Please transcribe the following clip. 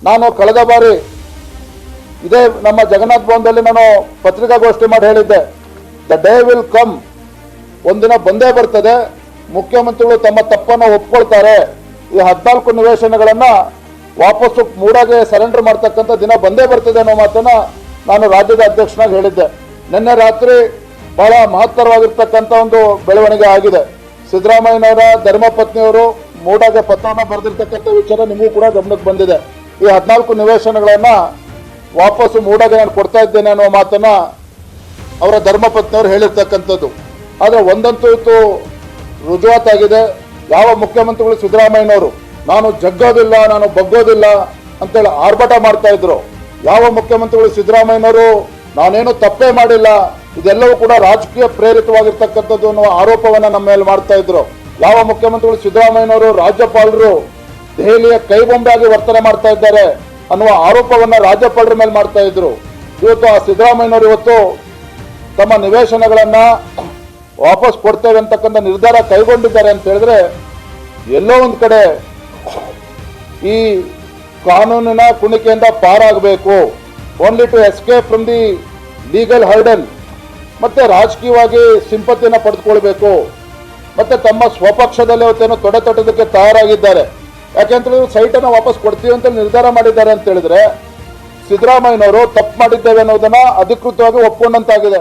ನಾನು ಕಳೆದ ಬಾರಿ ಇದೇ ನಮ್ಮ ಜಗನ್ನಾಥ್ ಭವನದಲ್ಲಿ ನಾನು ಪತ್ರಿಕಾಗೋಷ್ಠಿ ಮಾಡಿ ಹೇಳಿದ್ದೆ, ದ ಡೇ ವಿಲ್ ಕಮ್, ಒಂದಿನ ಬಂದೇ ಬರ್ತದೆ, ಮುಖ್ಯಮಂತ್ರಿಗಳು ತಮ್ಮ ತಪ್ಪನ್ನು ಒಪ್ಕೊಳ್ತಾರೆ, ಈ 14 ನಿವೇಶನಗಳನ್ನು ವಾಪಸ್ಸು ಮೂಡಾಗೆ ಸರೆಂಡರ್ ಮಾಡ್ತಕ್ಕಂಥ ದಿನ ಬಂದೇ ಬರ್ತದೆ ಅನ್ನೋ ಮಾತನ್ನ ನಾನು ರಾಜ್ಯದ ಅಧ್ಯಕ್ಷನಾಗಿ ಹೇಳಿದ್ದೆ. ನಿನ್ನೆ ರಾತ್ರಿ ಬಹಳ ಮಹತ್ತರವಾಗಿರ್ತಕ್ಕಂಥ ಒಂದು ಬೆಳವಣಿಗೆ ಆಗಿದೆ. ಸಿದ್ದರಾಮಯ್ಯನವರ ಧರ್ಮಪತ್ನಿಯವರು ಮೂಡಾಗೆ ಪತ್ರವನ್ನು ಬರೆದಿರ್ತಕ್ಕಂಥ ವಿಚಾರ ನಿಮಗೂ ಕೂಡ ಗಮನಕ್ಕೆ ಬಂದಿದೆ. ಈ 14 ನಿವೇಶನಗಳನ್ನು ವಾಪಸ್ಸು ಮೂಡಾಗೆ ನಾನು ಕೊಡ್ತಾ ಇದ್ದೇನೆ ಅನ್ನೋ ಮಾತನ್ನ ಅವರ ಧರ್ಮಪತ್ನಿಯವರು ಹೇಳಿರ್ತಕ್ಕಂಥದ್ದು. ಆದರೆ ಒಂದಂತೂ ಇವತ್ತು ರುಜುವಾತಾಗಿದೆ, ಯಾವ ಮುಖ್ಯಮಂತ್ರಿಗಳು ಸಿದ್ದರಾಮಯ್ಯನವರು ನಾನು ಜಗ್ಗೋದಿಲ್ಲ, ನಾನು ಬಗ್ಗೋದಿಲ್ಲ ಅಂತೇಳಿ ಆರ್ಭಟ ಮಾಡ್ತಾ ಇದ್ರು, ಯಾವ ಮುಖ್ಯಮಂತ್ರಿಗಳು ಸಿದ್ದರಾಮಯ್ಯನವರು ನಾನೇನು ತಪ್ಪೇ ಮಾಡಿಲ್ಲ, ಇದೆಲ್ಲವೂ ಕೂಡ ರಾಜಕೀಯ ಪ್ರೇರಿತವಾಗಿರ್ತಕ್ಕಂಥದ್ದು ಅನ್ನುವ ಆರೋಪವನ್ನು ನಮ್ಮ ಮೇಲೆ ಮಾಡ್ತಾ ಇದ್ರು, ಯಾವ ಮುಖ್ಯಮಂತ್ರಿಗಳು ಸಿದ್ದರಾಮಯ್ಯನವರು ರಾಜ್ಯಪಾಲರು ದೆಹಲಿಯ ಕೈಬೊಂಬೆಯಾಗಿ ವರ್ತನೆ ಮಾಡ್ತಾ ಇದ್ದಾರೆ ಅನ್ನುವ ಆರೋಪವನ್ನು ರಾಜ್ಯಪಾಲರ ಮೇಲೆ ಮಾಡ್ತಾ ಇದ್ರು. ಇವತ್ತು ಆ ಸಿದ್ದರಾಮಯ್ಯನವರು ಇವತ್ತು ತಮ್ಮ ನಿವೇಶನಗಳನ್ನ ವಾಪಸ್ ಕೊಡ್ತೇವೆ ಅಂತಕ್ಕಂಥ ನಿರ್ಧಾರ ಕೈಗೊಂಡಿದ್ದಾರೆ ಅಂತ ಹೇಳಿದ್ರೆ ಎಲ್ಲೋ ಒಂದು ಕಡೆ ಈ ಕಾನೂನಿನ ಕುಣಿಕೆಯಿಂದ ಪಾರಾಗಬೇಕು, only to escape from the legal hurdle, ಮತ್ತೆ ರಾಜಕೀಯವಾಗಿ ಸಿಂಪತಿಯನ್ನು ಪಡೆದುಕೊಳ್ಬೇಕು, ಮತ್ತೆ ತಮ್ಮ ಸ್ವಪಕ್ಷದಲ್ಲಿ ಅವತ್ತೇನೋ ತೊಡತೊಟ್ಟದಕ್ಕೆ ತಯಾರಾಗಿದ್ದಾರೆ. ಯಾಕೆಂದ್ರೆ ಸೈಟನ್ನು ವಾಪಸ್ ಕೊಡ್ತೀವಿ ಅಂತ ನಿರ್ಧಾರ ಮಾಡಿದ್ದಾರೆ ಅಂತ ಹೇಳಿದ್ರೆ ಸಿದ್ದರಾಮಯ್ಯನವರು ತಪ್ಪು ಮಾಡಿದ್ದೇವೆ ಅನ್ನೋದನ್ನ ಅಧಿಕೃತವಾಗಿ ಒಪ್ಕೊಂಡಂತಾಗಿದೆ.